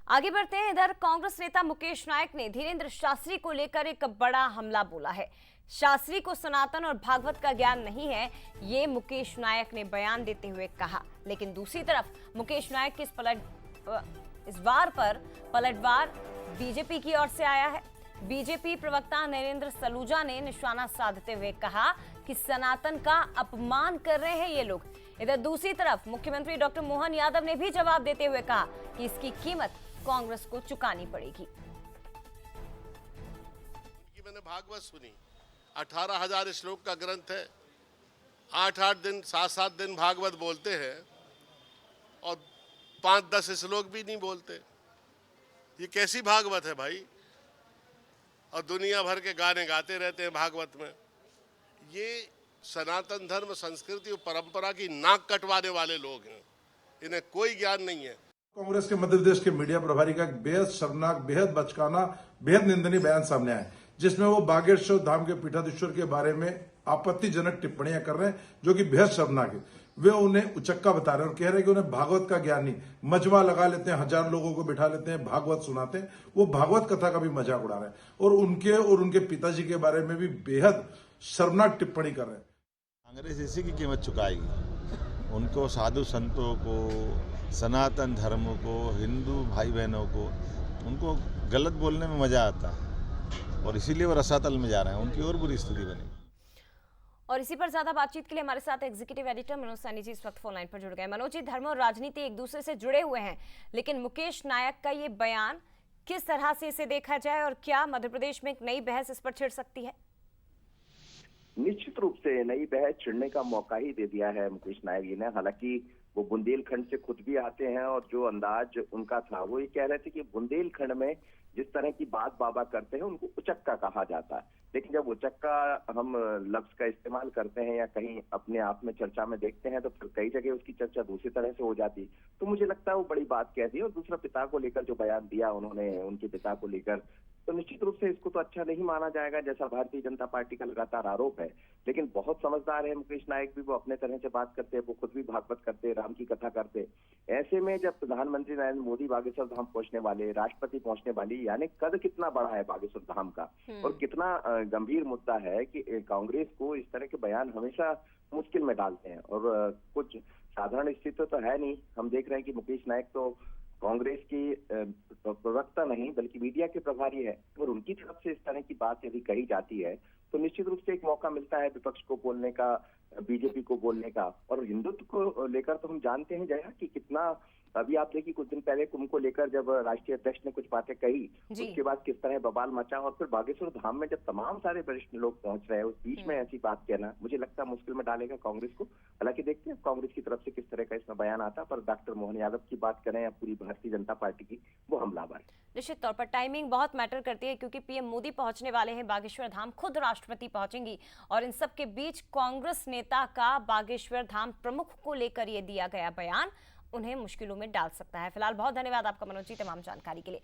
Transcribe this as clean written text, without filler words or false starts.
आगे बढ़ते हैं। इधर कांग्रेस नेता मुकेश नायक ने धीरेन्द्र शास्त्री को लेकर एक बड़ा हमला बोला है। शास्त्री को सनातन और भागवत का ज्ञान नहीं है, ये मुकेश नायक ने बयान देते हुए कहा। लेकिन दूसरी तरफ मुकेश नायक के इस बार पर पलटवार बीजेपी की ओर से आया है। बीजेपी प्रवक्ता नरेंद्र सलूजा ने निशाना साधते हुए कहा कि सनातन का अपमान कर रहे हैं ये लोग। इधर दूसरी तरफ मुख्यमंत्री डॉक्टर मोहन यादव ने भी जवाब देते हुए कहा कि इसकी कीमत कांग्रेस को चुकानी पड़ेगी। मैंने भागवत सुनी, 18,000 श्लोक का ग्रंथ है। 8-8 दिन 7-7 दिन भागवत बोलते हैं और 5-10 श्लोक भी नहीं बोलते। ये कैसी भागवत है भाई? और दुनिया भर के गाने गाते रहते हैं भागवत में। ये सनातन धर्म, संस्कृति और परंपरा की नाक कटवाने वाले लोग हैं, इन्हें कोई ज्ञान नहीं है। कांग्रेस के मध्य प्रदेश के मीडिया प्रभारी का एक बेहद शर्मनाक, बेहद बचकाना, बेहद निंदनीय बयान सामने आया, जिसमें वो बागेश्वर धाम के पीठाधीश्वर के बारे में आपत्तिजनक टिप्पणियां कर रहे हैं, जो कि बेहद शर्मनाक है। वे उन्हें उचक्का बता रहे हैं और कह रहे हैं कि उन्हें भागवत का ज्ञान नहीं। मजमा लगा लेते हैं, 1000 लोगों को बिठा लेते हैं, भागवत सुनाते हैं। वो भागवत कथा का भी मजाक उड़ा रहे हैं और उनके पिताजी के बारे में भी बेहद शर्मनाक टिप्पणी कर रहे हैं। कांग्रेस इसी की कीमत चुकाएगी। उनको, साधु संतों को, सनातन धर्म को, हिंदू भाई बहनों को, उनको गलत बोलने में मजा आता है और इसीलिए वो रसातल में जा रहे हैं। उनकी और बुरी स्थिति बनी। और इसी पर ज्यादा बातचीत के लिए हमारे साथ एग्जीक्यूटिव एडिटर मनोज सैनी जी इस वक्त फोन लाइन पर जुड़ गए। मनोज जी, धर्म और राजनीति एक दूसरे से जुड़े हुए हैं, लेकिन मुकेश नायक का ये बयान किस तरह से इसे देखा जाए और क्या मध्य प्रदेश में एक नई बहस इस पर छिड़ सकती है? निश्चित रूप से नई बहस छिड़ने का मौका ही दे दिया है मुकेश नायक जी ने। हालांकि वो बुंदेलखंड से खुद भी आते हैं और जो अंदाज उनका था वो ये कह रहे थे कि बुंदेलखंड में जिस तरह की बात बाबा करते हैं उनको उचक्का कहा जाता है। लेकिन जब उचक्का हम लफ्ज का इस्तेमाल करते हैं या कहीं अपने आप में चर्चा में देखते हैं तो फिर कई जगह उसकी चर्चा दूसरी तरह से हो जाती। तो मुझे लगता है वो बड़ी बात कह दी। और दूसरा, पिता को लेकर जो बयान दिया उन्होंने, उनके पिता को लेकर, तो निश्चित रूप से इसको तो अच्छा नहीं माना जाएगा, जैसा भारतीय जनता पार्टी का लगातार आरोप है। लेकिन बहुत समझदार है मुकेश नायक भी, वो अपने तरह से बात करते हैं, वो खुद भी भागवत करते, राम की कथा करते। ऐसे में जब प्रधानमंत्री नरेंद्र मोदी बागेश्वर धाम पहुंचने वाले, राष्ट्रपति पहुंचने वाली, यानी कद कितना बड़ा है बागेश्वर धाम का और कितना गंभीर मुद्दा है कि कांग्रेस को इस तरह के बयान हमेशा मुश्किल में डालते हैं। और कुछ साधारण स्थिति तो है नहीं। हम देख रहे हैं कि मुकेश नायक तो कांग्रेस की प्रवक्ता नहीं बल्कि मीडिया के प्रभारी है, और उनकी तरफ से इस तरह की बात यदि कही जाती है तो निश्चित रूप से एक मौका मिलता है विपक्ष को बोलने का, बीजेपी को बोलने का। और हिंदुत्व को लेकर तो हम जानते हैं जया कि कितना, अभी आप देखिए कुछ दिन पहले कुंभ को लेकर जब राष्ट्रीय अध्यक्ष ने कुछ बातें कही, उसके बाद किस तरह बवाल मचा। और फिर बागेश्वर धाम में जब तमाम सारे वरिष्ठ लोग पहुंच रहे हैं, उस बीच में ऐसी बात कहना मुझे लगता है मुश्किल में डालेगा कांग्रेस को। हालांकि देखते हैं कांग्रेस की तरफ से किस तरह का इसमें बयान आता, पर डॉक्टर मोहन यादव की बात करें या पूरी भारतीय जनता पार्टी की, वो हमलावर है। निश्चित तौर पर टाइमिंग बहुत मैटर करती है, क्योंकि पीएम मोदी पहुंचने वाले हैं बागेश्वर धाम, खुद राष्ट्रपति पहुंचेंगी, और इन सब के बीच कांग्रेस नेता का बागेश्वर धाम प्रमुख को लेकर ये दिया गया बयान उन्हें मुश्किलों में डाल सकता है। फिलहाल बहुत धन्यवाद आपका मनोज जी तमाम जानकारी के लिए।